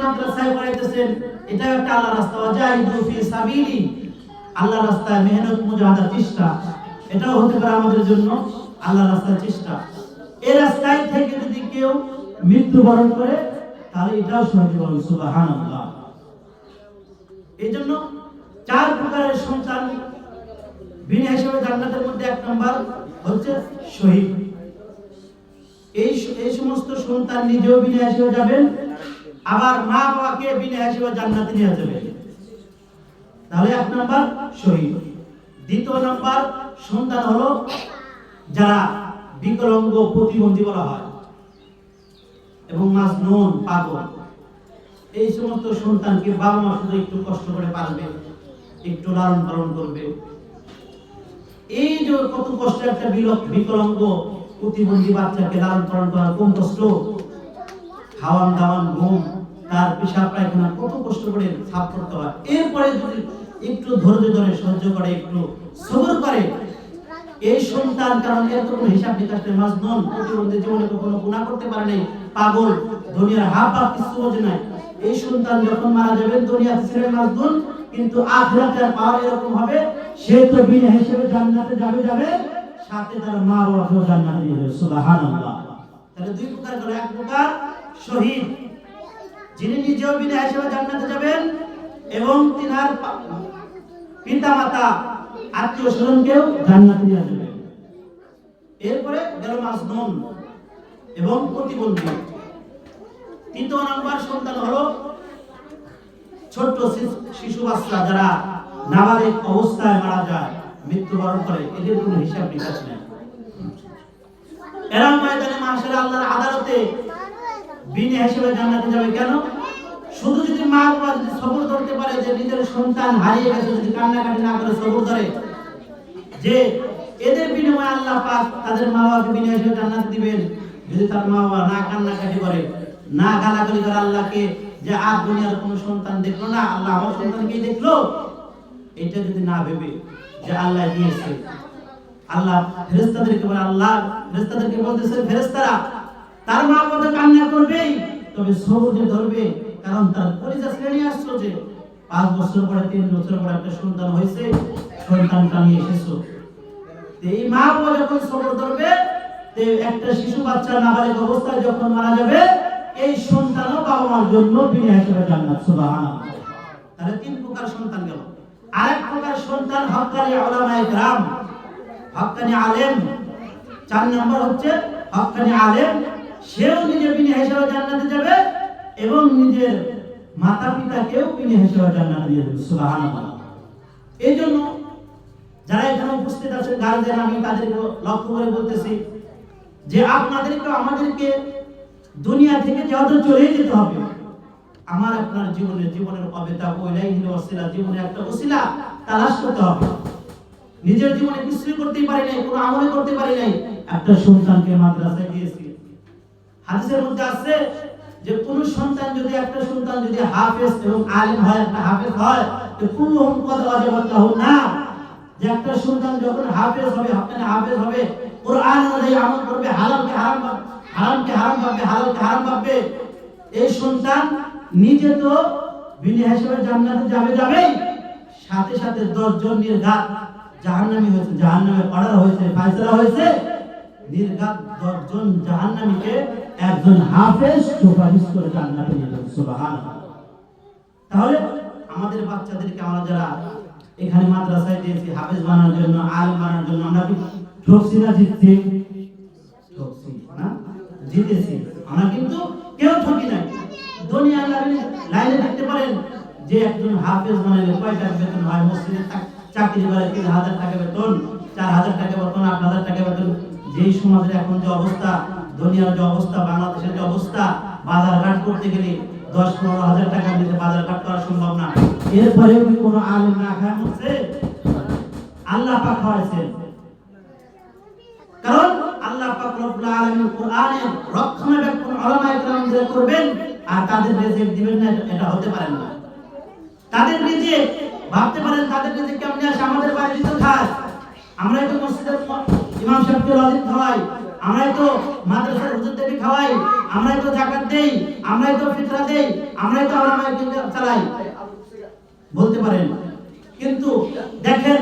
মাদ্রাসায় পড়াইতেছেন, এটা একটা আল্লাহর রাস্তা, ওয়াজাহিদু ফি সাবিলি, আল্লাহর রাস্তায় মেহনত মুজাহাদা চেষ্টা, এটাও হতে পারে আমাদের জন্য আল্লাহর রাস্তায় চেষ্টা। এই রাস্তায় থেকে যদি কেউ মৃত্যুবরণ করে তাহলে এটাও শহীদ বলুন সুবহানাল্লাহ। এইজন্য 4 প্রকারের সন্তান বিনা হিসেবে জান্নাতের মধ্যে 1 নম্বর হচ্ছে শহীদ। এই সমস্ত সন্তান নিজেও বিনা হিসেবে যাবেন, আবার মা বাবাকে বিনা হিসেবে জান্নাতে নিয়ে যাবেন। তাহলে 1 নম্বর শহীদ। দ্বিতীয় নম্বর সন্তান হলো যারা বিকলাঙ্গ প্রতিবন্ধী বলা হয় এবং মাজনুন পাগল, এই সমস্ত সন্তানকে বাবা মা শুধু একটু কষ্ট করে পালবে, একটু লালন পালন করবে। এই যে কত কষ্ট একটা বিকলাঙ্গ প্রতিবন্ধী বাচ্চাকে লালন পালন করা কম কষ্ট, খাওয়ান দাওয়ান ঘুম তার পেশাব পায়খানা কত কষ্ট করে সাফ করতে হয়। এরপরে যদি একটু ধৈর্য ধরে সহ্য করে, একটু সবর করে, এই সন্তান, কারণ এর তো কোনো হিসাব নিকাশ নেই, মাজনুন প্রতিবন্ধী, জীবনে কখনো গুনাহ করতে পারে নাই, পাগল, দুনিয়ার হাফ কিছু বোঝে নাই, এই সন্তান যখন মারা যাবেন দুনিয়াতে ছিলেন মাজনুন, কিন্তু আখিরাতে পাওয়ার এরকম হবে সে তো বিনা হিসেবে জান্নাতে যাবে, সাথে তার মা বাবাকেও জান্নাতে নিয়ে যাবে সুবহানাল্লাহ। তাহলে 2 প্রকার হলো, 1 প্রকার শহীদ, যিনি নিজেও বিনা হিসেবে জান্নাতে যাবেন এবং তিনার পিতা মাতা আত্মীয় স্বজনকেও জান্নাতে নিয়ে যাবেন। এরপরে গেল মাজনুন এবং প্রতিবন্ধী। 3 নম্বর সন্তান হলো ছোট শিশু বাচ্চা যারা নাবালিগ অবস্থায় মারা যায়, মৃত্যুবরণ করে, এদের কোনো হিসাব নিকাশ নেই। এরা ময়দানে মাহশারে আল্লাহর আদালতে বিনা হিসেবে জান্নাতে যাবে। কেন? শুধু যদি মা বাবা যদি সবর করতে পারে যে নিজের সন্তান হারিয়ে গেছে, যদি কান্নাকাটি না করে সবর করে, যে এদের বিনিময়ে আল্লাহ পাক তাদের মা বাবাকে বিনা হিসেবে জান্নাতে দিবেন। যদি তার মা বাবা না কান্নাকাটি করে, না গালাগালি করে আল্লাহকে, যে আর দুনিয়ার কোনো সন্তান দেখলো না, আল্লাহ আমার সন্তানকেই দেখলো, এটা যদি না ভেবে যে আল্লাহ দিয়েছে, আল্লাহ ফেরেশতাদেরকে বলে, আল্লাহ ফেরেশতাদেরকে বলতেছে, ফেরেশতারা তার মা বাবা কান্না করবেই, তবে সবর যে ধরবে, কারণ তার পরিচয় শ্রেণী আসছে যে 5 বছর পরে 3 বছর পরে একটা সন্তান হয়েছে, সন্তানটা নিয়ে এসেছো। এই মা বাবা যখন সবর ধরবে, একটা শিশু বাচ্চা নাবালিগ অবস্থায় যখন মারা যাবে, এই সন্তানও বাবা মার জন্য বিনা হিসেবে জান্নাত সুবহানাল্লাহ। তাহলে 3 প্রকার সন্তান গেল। আরেক প্রকার সন্তান হক্কানি উলামায়ে কেরাম, হক্কানি আলেম। 4 নম্বর হচ্ছে হক্কানি আলেম, সেও নিজে বিনা হিসেবে জান্নাতে যাবে এবং নিজের মাতা পিতাকেও বিনা হিসেবে জান্নাতে দিয়ে দেবে সুবহানাল্লাহ। এই জন্য যারা এখানে উপস্থিত আছেন গার্জিয়ান, আমি তাদেরকে লক্ষ্য করে বলতেছি যে আপনাদেরকে আমাদেরকে দুনিয়া থেকে যেহেতু চলে যেতে হবে, আমার আপনার জীবনের অবেতা ওইলাইহিল ওয়াসিলা, জীবনে একটা ওসিলা তালাশ করতে হবে। নিজের জীবনে কিছুই করতে পারি নাই, কোনো আমল করতে পারি নাই, একটা সন্তানকে মাদ্রাসায় দিয়েছি। হাদিসের মধ্যে আছে যে কোন সন্তান যদি, একটা সন্তান যদি হাফেজ এবং আলেম হয়, একটা হাফেজ হয়, তো কুল্লুহুম কদ ওয়াজাবাত লাহু না, যে একটা সন্তান যখন হাফেজ হবে, হাফেজ হবে, কোরআন অনুযায়ী আমল করবে, হারামকে হারাম ভাববে, হালালকে হারাম ভাববে, এই সন্তান নিজে তো বিনা হিসেবে জান্নাতে যাবেই, সাথে সাথে 10 জন নির্ঘাত জাহান্নামী হয়েছে, জাহান্নামে অর্ডার হয়েছে, ফয়সালা হয়েছে, নির্ঘাত 10 জন জাহান্নামীকে একজন হাফেজ সুপারিশ করে জান্নাতে নিয়ে যাবে সুবহানাল্লাহ। তাহলে আমাদের বাচ্চাদেরকে আমরা যারা এখানে মাদ্রাসায় দিয়েছি হাফেজ বানানোর জন্য, আলেম বানানোর জন্য, আমরা কি ঠকছি না জিতছি? ঠকছি না, জিতেছি আমরা, কিন্তু কেউ ঠকি নাই। দুনিয়ার লাইনে দেখতে পারেন যে একজন হাফেজ বানালে কয় টাকা বেতন হয়, মসজিদে চাকরি করে 3000 টাকা বেতন, 4000 টাকা বেতন, 8000 টাকা বেতন। যেই সমাজের এখন যে অবস্থা, দুনিয়ার যে অবস্থা, বাংলাদেশের যে অবস্থা, বাজার ঘাট করতে গেলে 10-15 হাজার টাকা দিতে বাজার ঘাট করা সম্ভব না। এরপরেও কি কোনো আলেম না খায় মরছে? আল্লাহ পাক খাওয়াইছেন, কারণ আল্লাহ পাক রব্বুল আলামিন কোরআনের রক্ষণাবেক্ষণ উলামায়ে কেরামদের করবেন আর তাদের রিজিক দিবেন না, এটা হতে পারে না। তাদের রিজিক ভাবতে পারেন, তাদের রিজিক কেমনে আসে? আমাদের বাড়িতে তো খায়, আমরা তো মসজিদের ইমাম সাহেবকে রাজি খাওয়াই, আমরাই তো মাদ্রাসার হুজুরদেরকে খাওয়াই, আমরাই তো যাকাত দেই, আমরাই তো ফিতরা দেই, আমরাই তো আমাদের চালাই বলতে পারেন। কিন্তু দেখেন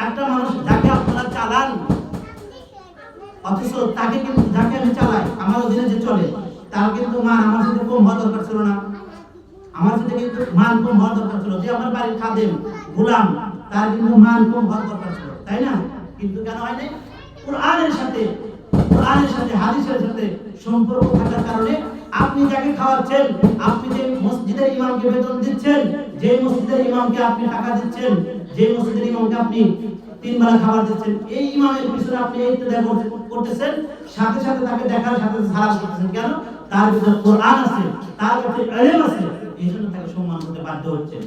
একটা মানুষ যাকে আপনারা চালান, অথচ তাকে কিন্তু যাকে আমি চালাই আমার অধীনে যে চলে তার কিন্তু মান আমার সাথে কম হওয়া দরকার ছিল না? আমার সাথে কিন্তু মান কম হওয়া দরকার ছিল। যে আমার বাড়ির খাদেম গোলাম তার কিন্তু মান কম হওয়া দরকার ছিল, তাই না? কিন্তু কেন হয় নাই? কোরআনের সাথে হাদিসের সাথে সম্পর্ক থাকার কারণে আপনি যাকে খাওয়াচ্ছেন, আপনি যে মসজিদের ইমামকে বেতন দিচ্ছেন, যে মসজিদের ইমামকে আপনি টাকা দিচ্ছেন, যে মসজিদের ইমামকে আপনি 3 বেলা খাবার দিচ্ছেন, এই ইমামের পিছনে আপনি ইত্তেদা করতেছেন, সাথে সাথে তাকে দেখার সাথে সালাম করতেছেন। কেন? তার ভিতরে কোরআন আছে, তার কাছে ইলম আছে, এই জন্য তাকে সম্মান করতে বাধ্য হচ্ছেন।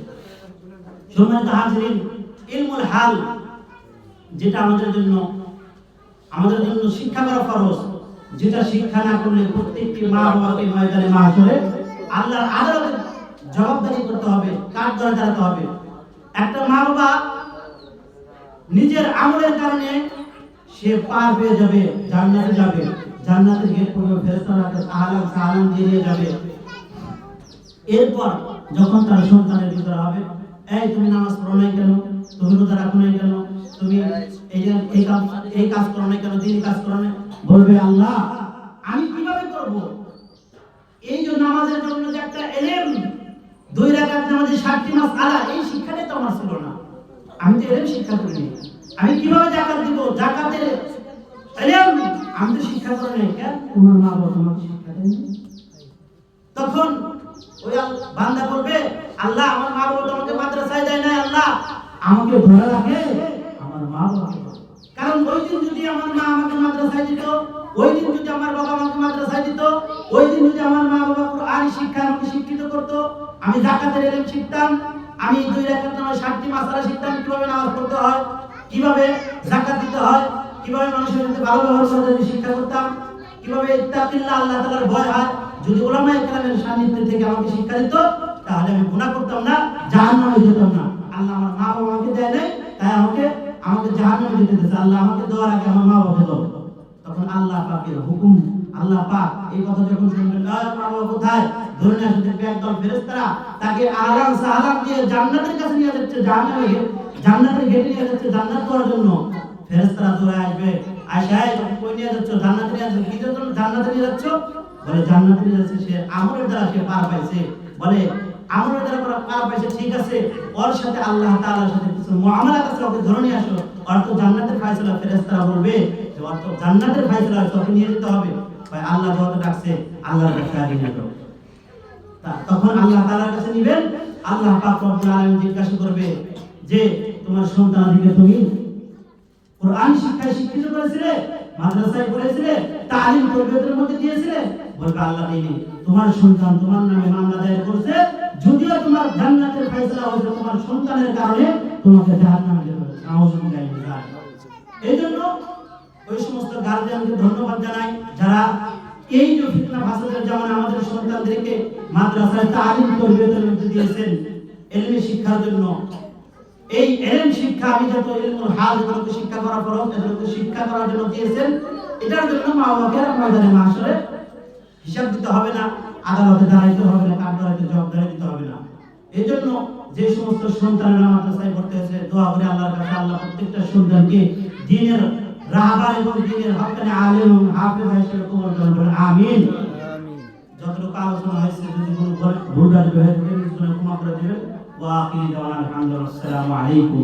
সম্মানিত হাজিরিন, ইলমুল হাল যেটা আমাদের জন্য শিক্ষা করা ফরজ, যেটা শিক্ষা না করলে প্রত্যেকটি মা বাবাকে ময়দানে মাহশরে আল্লাহর আদালতে জবাবদারি করতে হবে, কার দ্বারা দাঁড়াতে হবে। একটা মা বাবা নিজের আমলের কারণে সে পার পেয়ে যাবে, জান্নাতে যাবে, জান্নাতের গেট পড়বে, ফেরেশতারা আহলান সালাম দিয়ে যাবে। এরপর যখন তার সন্তানের ভিতরে হবে, এই তুমি নামাজ পড়ো নাই কেন, তুমি রোজা রাখো নাই কেন, তুমি এই কাজ করো নাই কেন, দিন কাজ করো নাই, বলবে আল্লাহ আমি কিভাবে করব? এই যে নামাজের জন্য যে একটা ইলম, 2 রাকাত নামাজে 60টি মাসআলা, এই শিক্ষাটাই তো আমার ছিল না, আমি তো ইলম শিক্ষা করিনি। আমি কিভাবে যাকাত দিব? যাকাতের ইলম আমি তো শিক্ষা করি নাই। কেন? তোমার মা বাবা তোমাকে শিক্ষা দেয়নি। তখন ওই বান্দা বলবে আল্লাহ আমার মা বাবা আমাকে মাদ্রাসায় দেয় না, আল্লাহ আমাকে ধরে রাখে আমার মা বাবা। কারণ ওই দিন যদি আমার মা আমাকে মাদ্রাসায় দিত, ওই দিন যদি আমার বাবা আমাকে মাদ্রাসায় দিত, ওই দিন যদি আমার মা বাবা কোরআন শিক্ষা আমাকে শিক্ষিত করত, আমি যাকাতের ইলম শিখতাম, আমি 2 রাকাত নামাজ 60টি মাসআলা শিখতাম, কিভাবে নামাজ পড়তে হয়, কিভাবে যাকাত দিতে হয়, কিভাবে মানুষের সাথে ভালো ব্যবহার করতে শিক্ষা করতাম, কিভাবে ইত্তাকিল্লাহ আল্লাহ তাআলার ভয় হয়। যদি উলামায়ে কেরামের সান্নিধ্য থেকে আমাকে শিক্ষা দিত, তাহলে আমি গুনাহ করতাম না, জাহান্নামে যেতাম না। আল্লাহ আমার মা বাবা আমাকে দেয় নাই, তাই আমাকে জাহান্নামে যেতে দিয়েছে। আল্লাহ আমাকে দেওয়ার আগে আমার মা বাবাকে দাও। তখন আল্লাহ পাকের হুকুম, আল্লাহ পাক এই কথা যখন শুনবেন, মা বাবা কোথায়, ধরে নিয়ে আসতে একদল ফেরেশতারা তাকে আহলান সাহালাম দিয়ে জান্নাতের কাছে নিয়ে যাচ্ছে, জান্নাতের গেটে নিয়ে যাচ্ছে জান্নাত করার জন্য। ফেরেশতারা দৌড়ে আসবে, আয়সায় তুমি কই নিয়ে যাচ্ছ? জান্নাতে নিয়ে যাচ্ছ। কি জন্য জান্নাতে নিয়ে যাচ্ছ? বলে জান্নাতে নিয়ে যাচ্ছে, সে আমলের দ্বারা সে পার পাইছে। বলে আমলের দ্বারা পার পাইছে, ঠিক আছে, ওর সাথে আল্লাহ তাআলার সাথে কিছু মুআমালাত আছে, ওকে ধরে নিয়ে আসো। আর তো জান্নাতের ফয়সালা ফেরেশতারা বলবে যে ওর তো জান্নাতের ফয়সালা, ওকে নিয়ে যেতে হবে। ভাই আল্লাহ যত ডাকছে আল্লাহর কাছে আগে নিয়ে যাও। তখন আল্লাহ তাআলার কাছে নেবেন। আল্লাহ পাক রব্বুল আলামিন জিজ্ঞাসা করবে যে তোমার সন্তানকে তুমি কোরআন শিক্ষায় শিক্ষিত করেছিলে, মাদ্রাসায় পড়েছিলে, তালিম তরবিয়তের মধ্যে দিয়েছিলে? বলবে আল্লাহ নেই। তোমার সন্তান তোমার নামে মামলা দায়ের করেছে, যদিও তোমার জান্নাতের ফয়সালা হয়েছে তোমার সন্তানের কারণে তোমাকে জাহান্নামে যেতে হবে। নাউযুবিল্লাহ। এইজন্য ওই সমস্ত গার্জিয়ানকে ধন্যবাদ জানাই যারা এই যে ফিতনা ফাসাদের জামানায় আমাদের সন্তানদেরকে মাদ্রাসায় তালিম তরবিয়তের মধ্যে দিয়েছেন ইলমি শিক্ষার জন্য। এই ইলম শিক্ষা আমি যত ইলমুল হাল যত শিক্ষা করা ফরজ, এত শিক্ষা করার জন্য দিয়েছেন, এটার জন্য মা বাবাকে ময়দানে মাহশরে হিসাব দিতে হবে না, আদালতে দাঁড়াইতে হবে না, কার দাঁড়াইতে জবাবদারি দিতে হবে না। এজন্য যে সমস্ত সন্তানেরা মাদ্রাসায় পড়তে এসে দোয়া করে আল্লাহর কাছে, আল্লাহ প্রত্যেকটা সন্তানকে দ্বীনের রাহবার এবং দ্বীনের হক্কানি আলেম এবং হাফেজ হিসেবে কবুল করুন, আমিন। যতটুকু আলোচনা হয়েছে যদি কোনো ভুল রাখবে ক্ষমা করে দেবেন। ওয়া আখিরু দাওয়ানা আলহামদুলিল্লাহ, আসসালামু আলাইকুম।